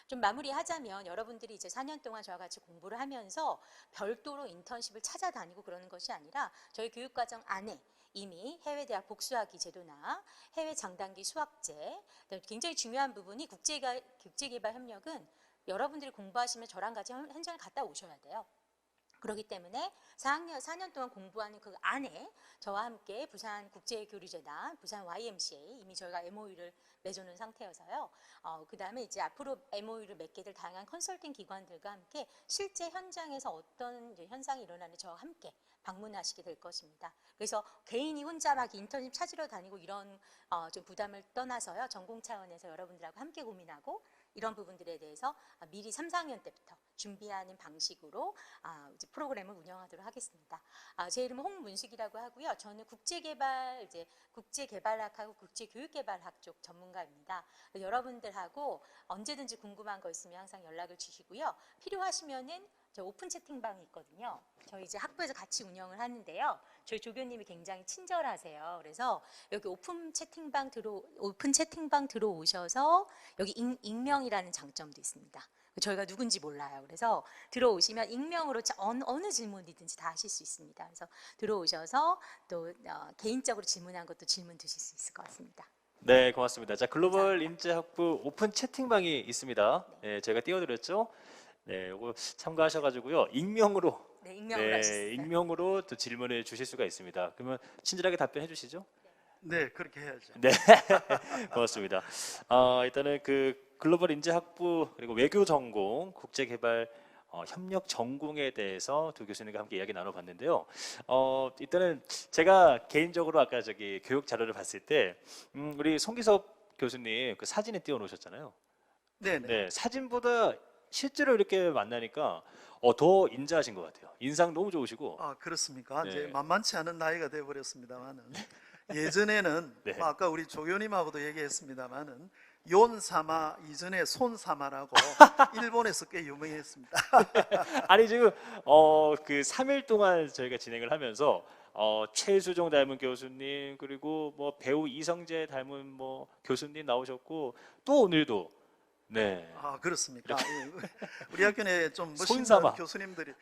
좀 마무리하자면 여러분들이 이제 4년 동안 저와 같이 공부를 하면서 별도로 인턴십을 찾아다니고 그러는 것이 아니라 저희 교육과정 안에 이미 해외 대학 복수학위 제도나 해외 장단기 수학제, 굉장히 중요한 부분이 국제개발 협력은 여러분들이 공부하시면 저랑 같이 현장을 갔다 오셔야 돼요. 그렇기 때문에 4년 동안 공부하는 그 안에 저와 함께 부산 국제교류재단, 부산 YMCA 이미 저희가 MOU를 맺어놓은 상태여서요. 그 다음에 이제 앞으로 MOU를 맺게 될 다양한 컨설팅 기관들과 함께 실제 현장에서 어떤 이제 현상이 일어나는지 저와 함께 방문하시게 될 것입니다. 그래서 개인이 혼자 막 인턴십 찾으러 다니고 이런 좀 부담을 떠나서요. 전공 차원에서 여러분들하고 함께 고민하고 이런 부분들에 대해서 미리 3, 4학년 때부터 준비하는 방식으로 이제 프로그램을 운영하도록 하겠습니다. 제 이름은 홍문숙이라고 하고요. 저는 국제개발학하고 국제교육개발학 쪽 전문가입니다. 여러분들하고 언제든지 궁금한 거 있으면 항상 연락을 주시고요. 필요하시면은 저 오픈 채팅방이 있거든요. 저희 이제 학부에서 같이 운영을 하는데요. 저희 조교님이 굉장히 친절하세요. 그래서 여기 오픈 채팅방 들어오셔서 여기 익명이라는 장점도 있습니다. 저희가 누군지 몰라요. 그래서 들어오시면 익명으로 어느 질문이든지 다 하실 수 있습니다. 그래서 들어오셔서 또 개인적으로 질문한 것도 질문 주실 수 있을 것 같습니다. 네, 고맙습니다. 자, 글로벌 인재학부 오픈 채팅방이 있습니다. 네, 제가 띄워드렸죠. 네, 이거 참가하셔가지고요. 익명으로 네, 익명으로 하셨어요. 익명으로 또 질문을 주실 수가 있습니다. 그러면 친절하게 답변해 주시죠. 네, 그렇게 해야죠. 네, 고맙습니다. 일단은 그 글로벌 인재학부 그리고 외교 전공, 국제개발 협력 전공에 대해서 두 교수님과 함께 이야기 나눠봤는데요. 일단은 제가 개인적으로 아까 저기 교육 자료를 봤을 때 우리 송기섭 교수님 그 사진에 띄워놓으셨잖아요. 네네. 네, 사진보다 실제로 이렇게 만나니까 더 인자하신 것 같아요. 인상 너무 좋으시고. 그렇습니까? 네. 이제 만만치 않은 나이가 되어버렸습니다만은 예전에는 네. 뭐 아까 우리 조교님하고도 얘기했습니다만은 용사마 이전에 손사마라고 일본에서 꽤 유명했습니다. 아니 지금 그 3일 동안 저희가 진행을 하면서 최수종 닮은 교수님 그리고 뭐 배우 이성재 닮은 뭐 교수님 나오셨고 또 오늘도 네. 그렇습니까? 예. 우리 학교 내에 좀 멋있는 손사마. 교수님들이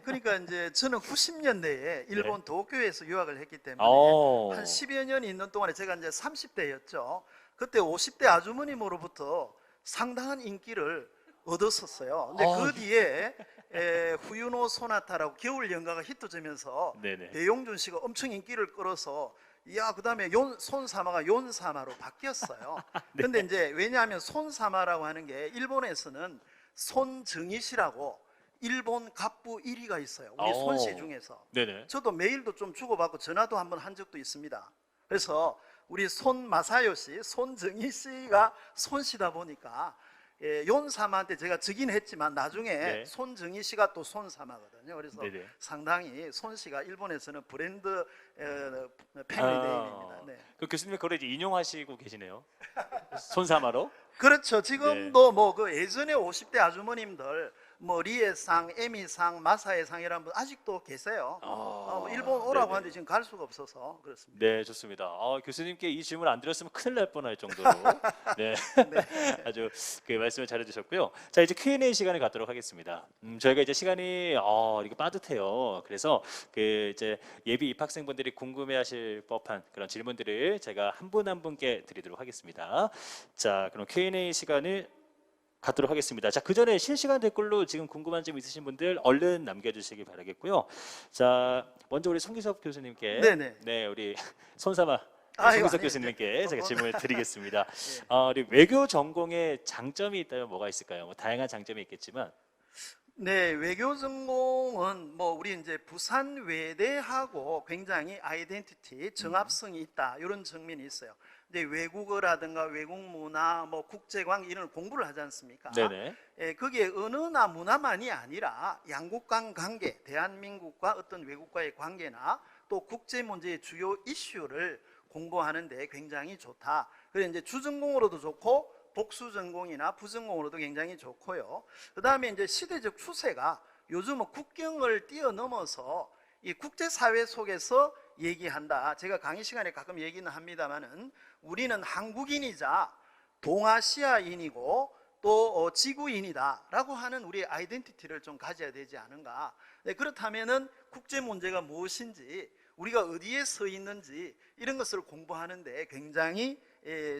그러니까 이제 저는 90년대에 일본 도쿄에서 유학을 했기 때문에 한 10여 년이 있는 동안에 제가 이제 30대였죠. 그때 50대 아주머님으로부터 상당한 인기를 얻었었어요. 근데 그 뒤에 후유노 소나타라고 겨울 연가가 히트되면서 네네. 배용준 씨가 엄청 인기를 끌어서 그다음에 손사마가 용사마로 바뀌었어요. 근데 이제 왜냐하면 손사마라고 하는 게 일본에서는 손정희씨라고 일본 갑부 1위가 있어요. 우리 손씨 중에서. 네네. 저도 메일도 좀 주고받고 전화도 한번 한 적도 있습니다. 그래서 우리 손마사요 씨, 손정희 씨가 손씨다 보니까 윤사마한테 제가 적긴 했지만 나중에 네. 손정희 씨가 또 손사마거든요. 그래서 네네. 상당히 손 씨가 일본에서는 브랜드 패밀리 네임입니다. 네. 그 교수님 그걸 이제 인용하시고 계시네요. 손사마로. 그렇죠. 네. 지금도 뭐 그 예전에 50대 아주머님들 뭐 리에상, 에미상, 마사에상이라는 분 아직도 계세요. 일본 오라고 네네. 하는데 지금 갈 수가 없어서 그렇습니다. 네, 좋습니다. 교수님께 이 질문 안 드렸으면 큰일 날 뻔할 정도로 네, 아주 그 말씀을 잘해주셨고요. 자, 이제 Q&A 시간을 갖도록 하겠습니다. 저희가 이제 시간이 이렇게 빠듯해요. 그래서 그 이제 예비 입학생분들이 궁금해하실 법한 그런 질문들을 제가 한 분 한 분께 드리도록 하겠습니다. 자, 그럼 Q&A 시간을 갖도록 하겠습니다. 자, 그 전에 실시간 댓글로 지금 궁금한 점 있으신 분들 얼른 남겨주시기 바라겠고요. 자, 먼저 우리 송기섭 교수님께, 네네. 네, 우리 손사마 아이고, 송기섭 아니에요. 교수님께 제가 질문을 드리겠습니다. 네. 우리 외교 전공에 장점이 있다면 뭐가 있을까요? 뭐 다양한 장점이 있겠지만, 네, 외교 전공은 뭐 우리 이제 부산 외대하고 굉장히 아이덴티티 정합성이 있다 이런 측면이 있어요. 근데 외국어라든가 외국 문화, 뭐 국제관계 이런 공부를 하지 않습니까? 네네, 거기에 언어나 문화만이 아니라 양국 간 관계, 대한민국과 어떤 외국과의 관계나 또 국제 문제의 주요 이슈를 공부하는데 굉장히 좋다. 그래 이제 주전공으로도 좋고 복수 전공이나 부전공으로도 굉장히 좋고요. 그 다음에 이제 시대적 추세가 요즘은 국경을 뛰어넘어서 이 국제사회 속에서 얘기한다. 제가 강의 시간에 가끔 얘기는 합니다만은 우리는 한국인이자 동아시아인이고 또 지구인이다라고 하는 우리의 아이덴티티를 좀 가져야 되지 않은가. 네, 그렇다면은 국제 문제가 무엇인지 우리가 어디에 서 있는지 이런 것을 공부하는데 굉장히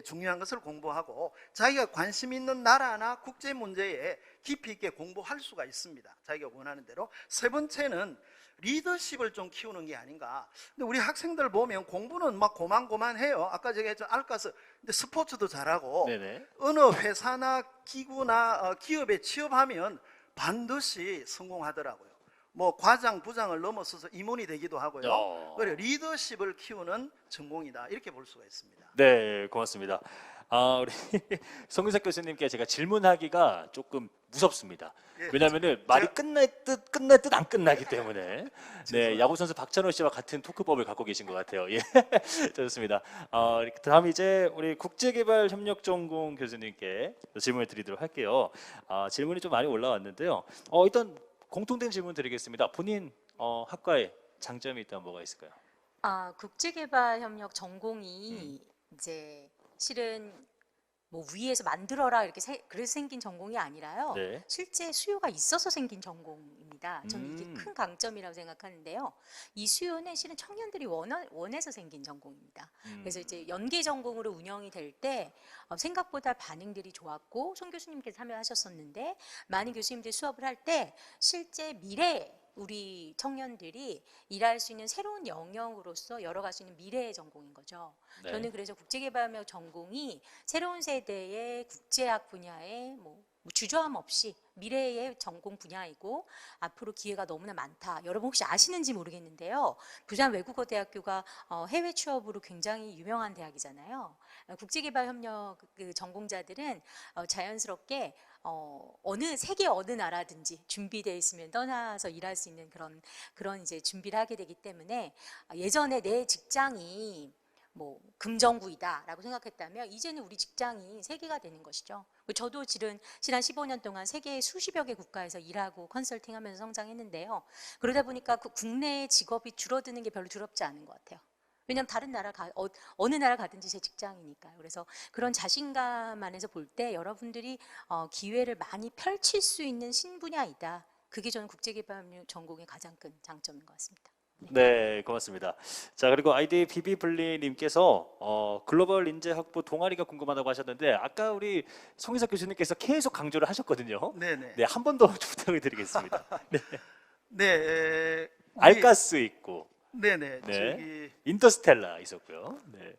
중요한 것을 공부하고 자기가 관심 있는 나라나 국제 문제에 깊이 있게 공부할 수가 있습니다. 자기가 원하는 대로. 세 번째는 리더십을 좀 키우는 게 아닌가. 근데 우리 학생들 보면 공부는 막 고만고만해요. 아까 제가 했죠 알카스. 근데 스포츠도 잘하고 네네. 어느 회사나 기구나 기업에 취업하면 반드시 성공하더라고요. 뭐 과장, 부장을 넘어서서 임원이 되기도 하고요. 그래 리더십을 키우는 전공이다 이렇게 볼 수가 있습니다. 네, 고맙습니다. 우리 송기석 교수님께 제가 질문하기가 조금 무섭습니다. 예, 왜냐하면은 말이 제가- 끝날 듯 안 끝나기 때문에 네, 죄송합니다. 야구 선수 박찬호 씨와 같은 토크법을 갖고 계신 것 같아요. 예, 좋습니다. 다음 이제 우리 국제개발협력전공 교수님께 질문을 드리도록 할게요. 질문이 좀 많이 올라왔는데요. 일단 공통된 질문 드리겠습니다. 본인 학과에 장점이 있다면 뭐가 있을까요? 국제개발협력 전공이 이제 실은 뭐 위에서 만들어라 이렇게 그래서 생긴 전공이 아니라요. 네. 실제 수요가 있어서 생긴 전공입니다. 저는 이게 큰 강점이라고 생각하는데요. 이 수요는 실은 청년들이 원해서 생긴 전공입니다. 그래서 이제 연계 전공으로 운영이 될 때 생각보다 반응들이 좋았고 송 교수님께서 참여하셨었는데 많은 교수님들이 수업을 할 때 실제 미래 우리 청년들이 일할 수 있는 새로운 영역으로서 열어갈 수 있는 미래의 전공인 거죠. 네. 저는 그래서 국제개발협력 전공이 새로운 세대의 국제학 분야에 뭐 주저함 없이 미래의 전공 분야이고 앞으로 기회가 너무나 많다. 여러분 혹시 아시는지 모르겠는데요. 부산 외국어대학교가 해외 취업으로 굉장히 유명한 대학이잖아요. 국제개발협력 그 전공자들은 자연스럽게 세계 어느 나라든지 준비되어 있으면 떠나서 일할 수 있는 그런 이제 준비를 하게 되기 때문에 예전에 내 직장이 뭐 금정구이다라고 생각했다면 이제는 우리 직장이 세계가 되는 것이죠. 저도 지난 15년 동안 세계 수십여 개 국가에서 일하고 컨설팅하면서 성장했는데요. 그러다 보니까 국내의 직업이 줄어드는 게 별로 두렵지 않은 것 같아요. 왜냐하면 다른 나라 어느 나라 가든지 제 직장이니까요. 그래서 그런 자신감 안에서 볼 때 여러분들이 기회를 많이 펼칠 수 있는 신분야이다. 그게 저는 국제개발 전공의 가장 큰 장점인 것 같습니다. 네, 고맙습니다. 자, 그리고 아이디 비비블리님께서 글로벌 인재 확보 동아리가 궁금하다고 하셨는데 아까 우리 송희석 교수님께서 계속 강조를 하셨거든요. 네네. 네, 한 번 더 부탁을 드리겠습니다. 네. 네, 알가스 있고, 네네. 네. 저기 인터스텔라 있었고요. 네.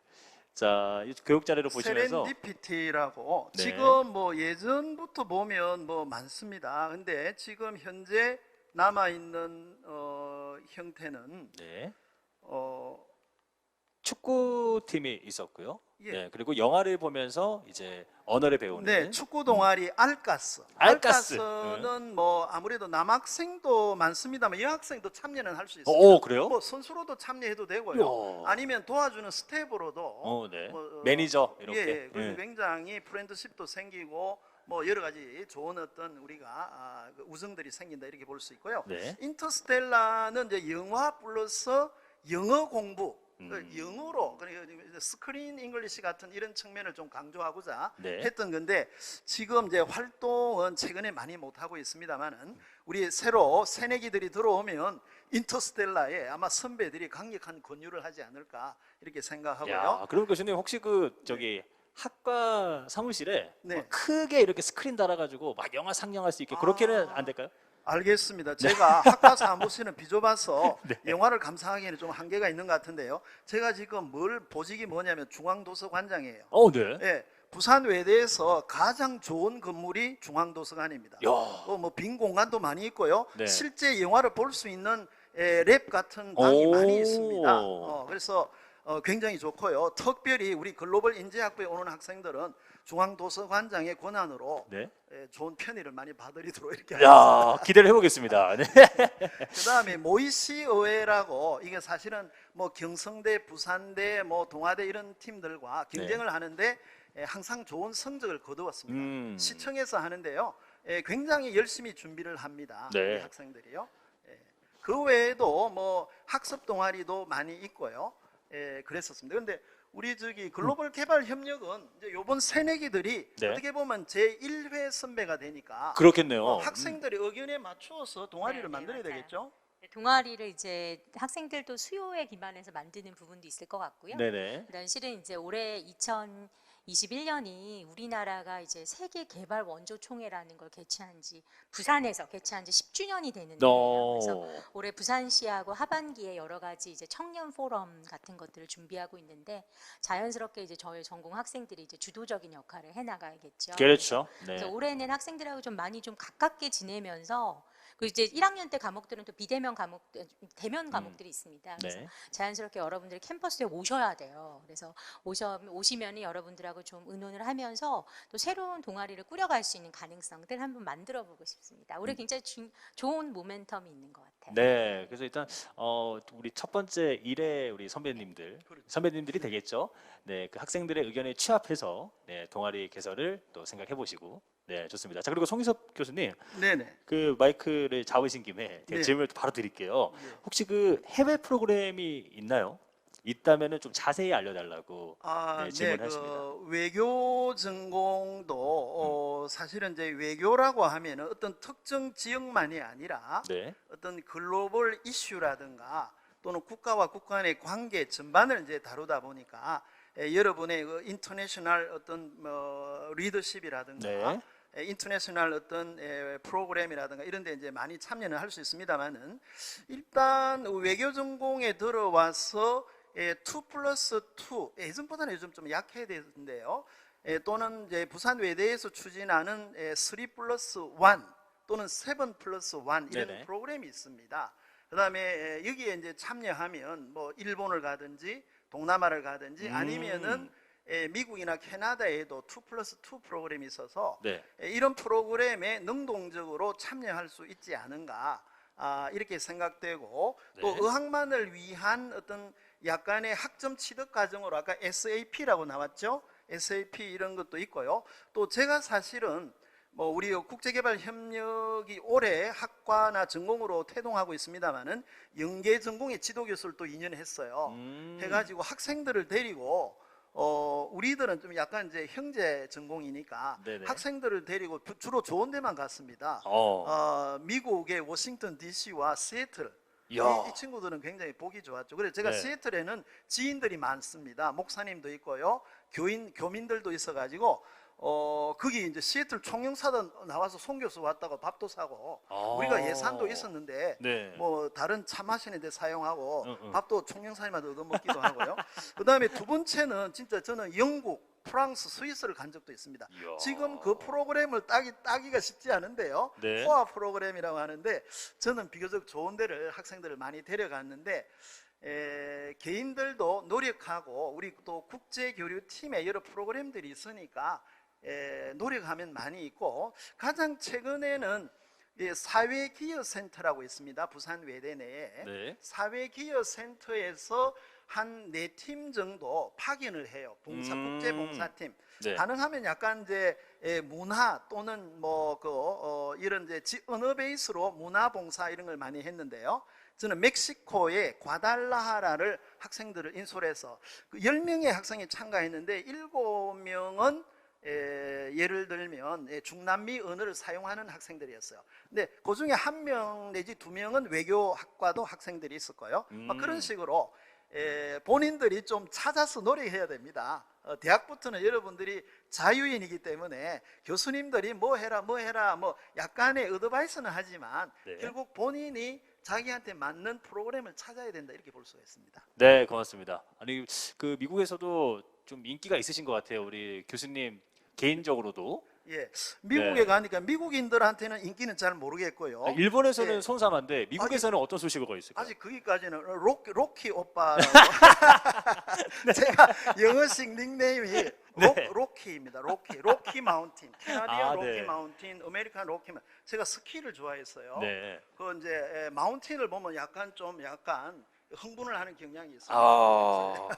자, 이 교육 자료를 보시면서 세렌디피티라고 네. 지금 뭐 예전부터 보면 뭐 많습니다. 근데 지금 현재 남아 있는 형태는 네. 축구팀이 있었고요. 예. 네, 그리고 영화를 보면서 이제 언어를 배우는 네, 축구 동아리 알까스. 알까스. 알까스는 뭐 아무래도 남학생도 많습니다만 여학생도 참여는 할 수 있습니다. 오, 그래요? 뭐 선수로도 참여해도 되고요. 이야. 아니면 도와주는 스텝으로도 네. 뭐, 매니저 이렇게. 예, 그리고 예. 굉장히 프렌드십도 생기고 뭐 여러 가지 좋은 어떤 우리가 그 우정들이 생긴다 이렇게 볼 수 있고요. 네. 인터스텔라는 이제 영화 플러스 영어 공부, 음. 영어로 그러니까 스크린 잉글리시 같은 이런 측면을 좀 강조하고자 네. 했던 건데 지금 이제 활동은 최근에 많이 못 하고 있습니다만은 우리 새로 새내기들이 들어오면 인터스텔라에 아마 선배들이 강력한 권유를 하지 않을까 이렇게 생각하고요. 야, 그럼 교수님 혹시 그 저기 학과 사무실에 네. 뭐 크게 이렇게 스크린 달아가지고 막 영화 상영할 수 있게 그렇게는 안 될까요? 알겠습니다. 제가 학과 사무실은 비좁아서 네. 영화를 감상하기에는 좀 한계가 있는 것 같은데요. 제가 지금 뭘 보직이 뭐냐면 중앙도서관장이에요. 네. 예, 부산 외대에서 가장 좋은 건물이 중앙도서관입니다. 야. 뭐 빈 공간도 많이 있고요. 네. 실제 영화를 볼 수 있는 랩 같은 방이 오. 많이 있습니다. 그래서 굉장히 좋고요. 특별히 우리 글로벌 인재학부에 오는 학생들은 중앙도서관장의 권한으로 네. 좋은 편의를 많이 받으리도록 이렇게 하겠습니다. 야, 기대를 해보겠습니다. 네. 그다음에 모이시 의회라고 이게 사실은 뭐 경성대, 부산대, 뭐 동아대 이런 팀들과 경쟁을 하는데 항상 좋은 성적을 거두었습니다. 시청에서 하는데요, 굉장히 열심히 준비를 합니다. 네. 우리 학생들이요. 그 외에도 뭐 학습 동아리도 많이 있고요. 그랬었습니다. 그런데 우리 저기 글로벌 개발 협력은 이제 요번 새내기들이 네. 어떻게 보면 제 1회 선배가 되니까 그렇겠네요. 학생들의 의견에 맞추어서 동아리를 네, 만들어야 맞아요. 되겠죠. 동아리를 이제 학생들도 수요에 기반해서 만드는 부분도 있을 것 같고요. 네네. 그다음 실은 이제 올해 2021년이 우리나라가 이제 세계 개발 원조 총회라는 걸 부산에서 개최한 지 10주년이 되는데요. 그래서 올해 부산시하고 하반기에 여러 가지 이제 청년 포럼 같은 것들을 준비하고 있는데 자연스럽게 이제 저희 전공 학생들이 이제 주도적인 역할을 해 나가야겠죠. 그렇죠. 네. 그래서 올해는 학생들하고 좀 많이 좀 가깝게 지내면서 그 이제 1학년 때 과목들은 또 대면 과목들이 있습니다. 그래서 네. 자연스럽게 여러분들이 캠퍼스에 오셔야 돼요. 그래서 오시면은 여러분들하고 좀 의논을 하면서 또 새로운 동아리를 꾸려갈 수 있는 가능성들 한번 만들어 보고 싶습니다. 올해 굉장히 좋은 모멘텀이 있는 것 같아요. 네, 그래서 일단 우리 첫 번째 일회 우리 선배님들이 되겠죠. 네, 그 학생들의 의견에 취합해서 동아리 개설을 또 생각해 보시고, 네, 좋습니다. 자, 그리고 송희섭 교수님, 네네. 그 마이크를 잡으신 김에 제가 네. 질문을 바로 드릴게요. 네. 혹시 그 해외 프로그램이 있나요? 있다면은 좀 자세히 알려달라고 질문하십니다. 그 외교 전공도 사실은 이제 외교라고 하면은 어떤 특정 지역만이 아니라 네, 어떤 글로벌 이슈라든가 또는 국가와 국가 간의 관계 전반을 이제 다루다 보니까 여러분의 그 인터내셔널 어떤 뭐 리더십이라든가 인터내셔널 어떤 프로그램이라든가 이런 데 이제 많이 참여는 할 수 있습니다만은 일단 외교 전공에 들어와서 2+2 예전보다는 요즘 좀 약해야 되는데요. 또는 이제 부산 외대에서 추진하는 3+1 또는 7+1 이런 네네. 프로그램이 있습니다. 그다음에 여기에 이제 참여하면 뭐 일본을 가든지 동남아를 가든지 아니면은 미국이나 캐나다에도 2+2 프로그램이 있어서 네. 이런 프로그램에 능동적으로 참여할 수 있지 않은가 이렇게 생각되고 또 네. 의학만을 위한 어떤 약간의 학점 취득 과정으로 아까 SAP라고 나왔죠. SAP 이런 것도 있고요. 또 제가 사실은 뭐 우리 국제개발협력이 올해 학과나 전공으로 태동하고 있습니다만은 영계 전공의 지도교수를 또 2년 했어요. 해가지고 학생들을 데리고 우리들은 좀 약간 이제 형제 전공이니까 네네. 학생들을 데리고 주로 좋은 데만 갔습니다. 미국의 워싱턴 DC와 시애틀. 이 친구들은 굉장히 보기 좋았죠. 그래서 제가 네. 시애틀에는 지인들이 많습니다. 목사님도 있고요, 교민들도 있어가지고 거기 이제 시애틀 총영사단 나와서 송 교수 왔다고 밥도 사고 우리가 예산도 있었는데 네. 뭐 다른 차 마시는 데 사용하고 응. 밥도 총영사님한테 얻어먹기도 하고요. 그 다음에 두 번째는 진짜 저는 영국, 프랑스, 스위스를 간 적도 있습니다. 이야. 지금 그 프로그램을 따기가 쉽지 않은데요. 네. 코아 프로그램이라고 하는데 저는 비교적 좋은 데를 학생들을 많이 데려갔는데 개인들도 노력하고 우리 또 국제교류팀에 여러 프로그램들이 있으니까 노력하면 많이 있고, 가장 최근에는 사회기여센터라고 있습니다. 부산 외대 내에. 네. 사회기여센터에서 한 4팀 정도 파견을 해요. 국제봉사팀. 네. 가능하면 약간 이제 문화 또는 이런 이제 언어 베이스로 문화봉사 이런 걸 많이 했는데요. 저는 멕시코의 과달라하라를 학생들을 인솔해서 10명의 학생이 참가했는데 7명은 예를 들면 중남미 언어를 사용하는 학생들이었어요. 근데 그 중에 1명 내지 2명은 외교학과도 학생들이 있을 거예요. 그런 식으로 본인들이 좀 찾아서 노력해야 됩니다. 대학부터는 여러분들이 자유인이기 때문에 교수님들이 뭐 해라 뭐 약간의 어드바이스는 하지만 네. 결국 본인이 자기한테 맞는 프로그램을 찾아야 된다, 이렇게 볼 수가 있습니다. 네, 고맙습니다. 아니 그 미국에서도 좀 인기가 있으신 것 같아요. 우리 교수님 개인적으로도. 예, 미국에 네. 가니까 미국인들한테는 인기는 잘 모르겠고요. 일본에서는 예. 손사만데 미국에서는 어떤 소식이 있을까요? 아직 거기까지는 로키 오빠라고 제가 영어식 닉네임이 로키입니다. 로키 마운틴, 캐나디안 로키 네. 마운틴, 아메리칸 로키 마운틴. 제가 스키를 좋아했어요. 네. 그 이제 마운틴을 보면 약간 흥분을 하는 경향이 있어요. 아.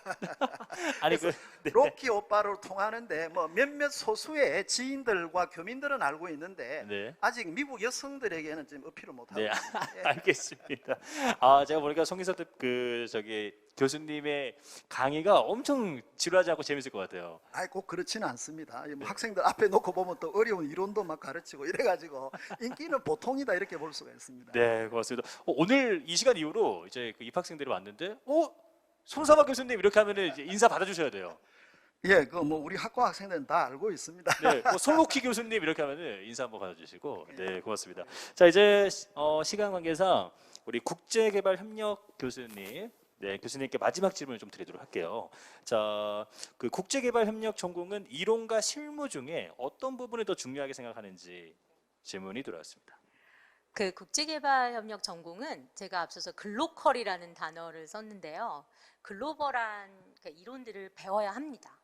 아니 그 네. 로키 오빠로 통하는데 뭐 몇몇 소수의 지인들과 교민들은 알고 있는데 네. 아직 미국 여성들에게는 지금 어필을 못하고 네, 있습니다. 예. 알겠습니다. 제가 보니까 송기석 교수님의 강의가 엄청 지루하지 않고 재밌을 것 같아요. 꼭 그렇지는 않습니다. 뭐 학생들 앞에 놓고 보면 또 어려운 이론도 막 가르치고 이래가지고 인기는 보통이다, 이렇게 볼 수가 있습니다. 네, 고맙습니다. 오늘 이 시간 이후로 이제 그 입학생들이 왔는데, 손사박 교수님 이렇게 하면은 이제 인사 받아주셔야 돼요. 예, 우리 학과 학생들은 다 알고 있습니다. 네, 솔로키 교수님 이렇게 하면은 인사 한번 받아주시고, 네, 고맙습니다. 자, 이제 시간 관계상 우리 국제개발협력 교수님, 네, 교수님께 마지막 질문을 좀 드리도록 할게요. 자, 그 국제개발협력 전공은 이론과 실무 중에 어떤 부분을 더 중요하게 생각하는지 질문이 들어왔습니다. 그 국제개발협력 전공은 제가 앞서서 글로컬이라는 단어를 썼는데요. 글로벌한 이론들을 배워야 합니다.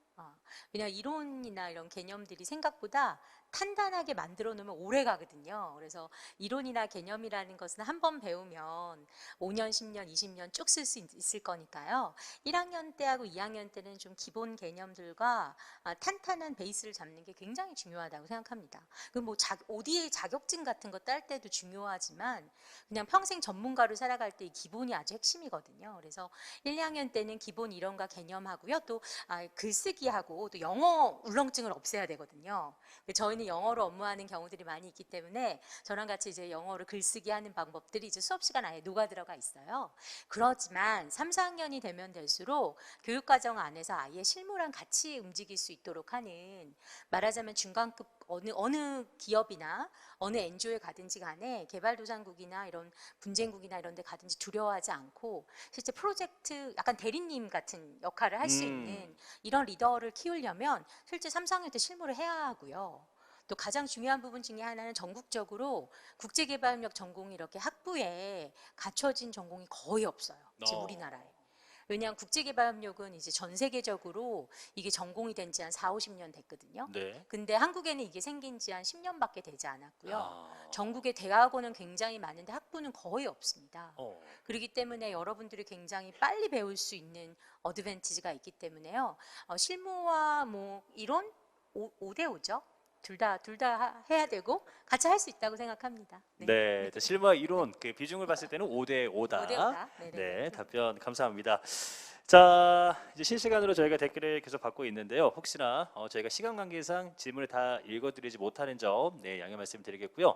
왜냐하면 이론이나 이런 개념들이 생각보다 탄탄하게 만들어 놓으면 오래 가거든요. 그래서 이론이나 개념이라는 것은 한 번 배우면 5년, 10년, 20년 쭉 쓸 수 있을 거니까요. 1학년 때하고 2학년 때는 좀 기본 개념들과 탄탄한 베이스를 잡는 게 굉장히 중요하다고 생각합니다. ODA 자격증 같은 거 딸 때도 중요하지만 그냥 평생 전문가로 살아갈 때 이 기본이 아주 핵심이거든요. 그래서 1, 2학년 때는 기본 이론과 개념하고요. 또 글쓰기하고 또 영어 울렁증을 없애야 되거든요. 저희는 영어로 업무하는 경우들이 많이 있기 때문에 저랑 같이 이제 영어로 글쓰기 하는 방법들이 이제 수업 시간 아예 녹아 들어가 있어요. 그렇지만 3, 4학년이 되면 될수록 교육과정 안에서 아예 실무랑 같이 움직일 수 있도록 하는, 말하자면 중간급 어느 기업이나 어느 NGO에 가든지 간에 개발도상국이나 이런 분쟁국이나 이런 데 가든지 두려워하지 않고 실제 프로젝트 약간 대리님 같은 역할을 할 수 있는 이런 리더를 키우려면 실제 3, 4학년 때 실무를 해야 하고요. 또 가장 중요한 부분 중에 하나는 전국적으로 국제개발협력 전공이 이렇게 학부에 갖춰진 전공이 거의 없어요. 지금 우리나라에. 왜냐하면 국제개발협력은 이제 전 세계적으로 이게 전공이 된 지 한 4, 50년 됐거든요. 네. 근데 한국에는 이게 생긴 지 한 10년밖에 되지 않았고요. 전국의 대학원은 굉장히 많은데 학부는 거의 없습니다. 그렇기 때문에 여러분들이 굉장히 빨리 배울 수 있는 어드밴티지가 있기 때문에요. 실무와 이론 5대 5죠. 둘 다 해야 되고 같이 할 수 있다고 생각합니다. 네, 실무와 이론 그 비중을 봤을 때는 5대 5다. 5대 5다. 네, 답변 감사합니다. 자, 이제 실시간으로 저희가 댓글을 계속 받고 있는데요. 혹시나 저희가 시간 관계상 질문을 다 읽어드리지 못하는 점, 네, 양해 말씀드리겠고요.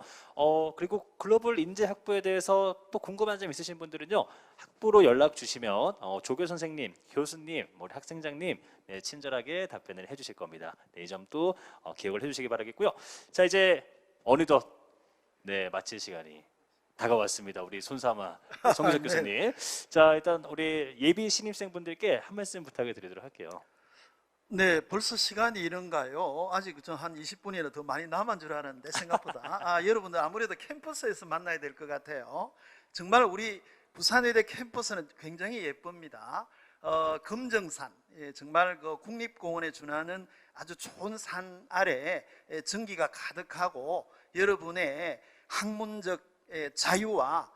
그리고 글로벌 인재 학부에 대해서 또 궁금한 점 있으신 분들은요, 학부로 연락 주시면 조교 선생님, 교수님, 우리 학생장님, 네, 친절하게 답변을 해주실 겁니다. 네, 이 점도 기억을 해주시기 바라겠고요. 자, 이제 어느덧 네, 마칠 시간이 다가왔습니다. 우리 손삼아 송기석 교수님. 자, 일단 우리 예비 신입생분들께 한 말씀 부탁을 드리도록 할게요. 네, 벌써 시간이 이런가요? 아직 한 20분이나 더 많이 남은 줄 알았는데 생각보다 여러분들 아무래도 캠퍼스에서 만나야 될 것 같아요. 정말 우리 부산의대 캠퍼스는 굉장히 예쁩니다. 금정산, 정말 그 국립공원에 준하는 아주 좋은 산 아래 전기가 가득하고 여러분의 학문적 자유와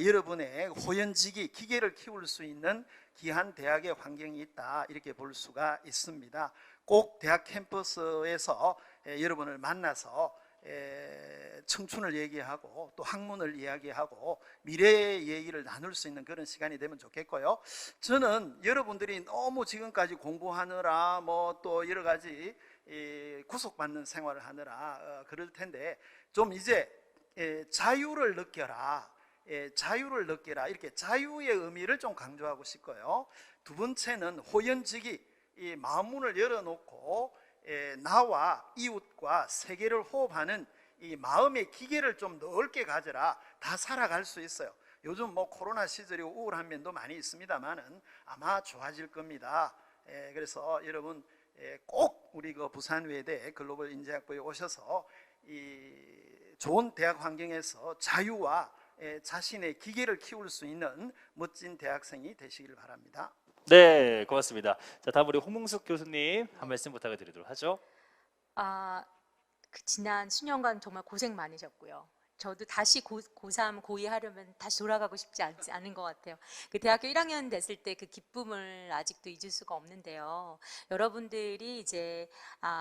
여러분의 호연지기, 기계를 키울 수 있는 귀한 대학의 환경이 있다, 이렇게 볼 수가 있습니다. 꼭 대학 캠퍼스에서 여러분을 만나서 청춘을 얘기하고 또 학문을 이야기하고 미래의 얘기를 나눌 수 있는 그런 시간이 되면 좋겠고요. 저는 여러분들이 너무 지금까지 공부하느라 뭐 또 여러 가지 구속받는 생활을 하느라 그럴 텐데, 좀 이제 자유를 느껴라, 자유를 느껴라, 이렇게 자유의 의미를 좀 강조하고 싶고요. 두 번째는 호연지기, 이 마음문을 열어놓고 나와 이웃과 세계를 호흡하는 이 마음의 기계를 좀 넓게 가져라. 다 살아갈 수 있어요. 요즘 뭐 코로나 시절이고 우울한 면도 많이 있습니다만은 아마 좋아질 겁니다. 그래서 여러분 꼭 우리 그 부산외대 글로벌 인재학부에 오셔서 이 좋은 대학 환경에서 자유와 자신의 기계를 키울 수 있는 멋진 대학생이 되시길 바랍니다. 네, 고맙습니다. 자, 다음 우리 홍문숙 교수님 한 말씀 부탁을 드리도록 하죠. 그 지난 수년간 정말 고생 많으셨고요. 저도 다시 고3, 고2 하려면 다시 돌아가고 싶지 않은 것 같아요. 그 대학교 1학년 됐을 때 그 기쁨을 아직도 잊을 수가 없는데요. 여러분들이 이제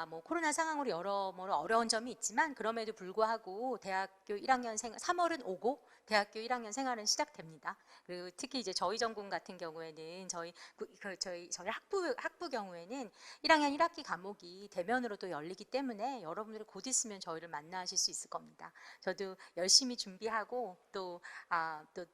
뭐 코로나 상황으로 여러모로 어려운 점이 있지만 그럼에도 불구하고 대학교 1학년 3월은 오고 대학교 1학년 생활은 시작됩니다. 그리고 특히 이제 저희 전공 같은 경우에는 저희 학부 경우에는 1학년 1학기 과목이 대면으로 또 열리기 때문에 여러분들이 곧 있으면 저희를 만나실 수 있을 겁니다. 저도 열심히 준비하고 또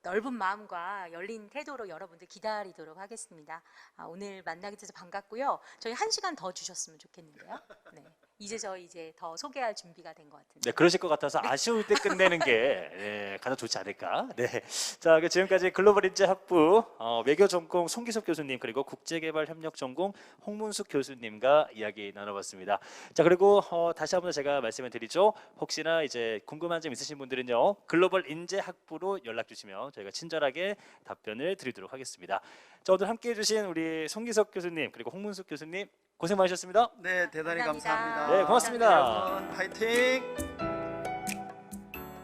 넓은 마음과 열린 태도로 여러분들 기다리도록 하겠습니다. 오늘 만나게 돼서 반갑고요. 저희 1시간 더 주셨으면 좋겠는데요. 네. 이제 더 소개할 준비가 된 것 같은데. 네, 그러실 것 같아서 아쉬울 때 끝내는 게 가장 좋지 않을까. 네. 자, 지금까지 글로벌 인재학부 외교 전공 송기석 교수님, 그리고 국제개발협력 전공 홍문숙 교수님과 이야기 나눠봤습니다. 자, 그리고 다시 한번 제가 말씀을 드리죠. 혹시나 이제 궁금한 점 있으신 분들은요, 글로벌 인재학부로 연락 주시면 저희가 친절하게 답변을 드리도록 하겠습니다. 자, 오늘 함께해 주신 우리 송기석 교수님 그리고 홍문숙 교수님 고생 많으셨습니다. 네, 대단히 감사합니다. 감사합니다. 네, 고맙습니다. 여러분, 파이팅!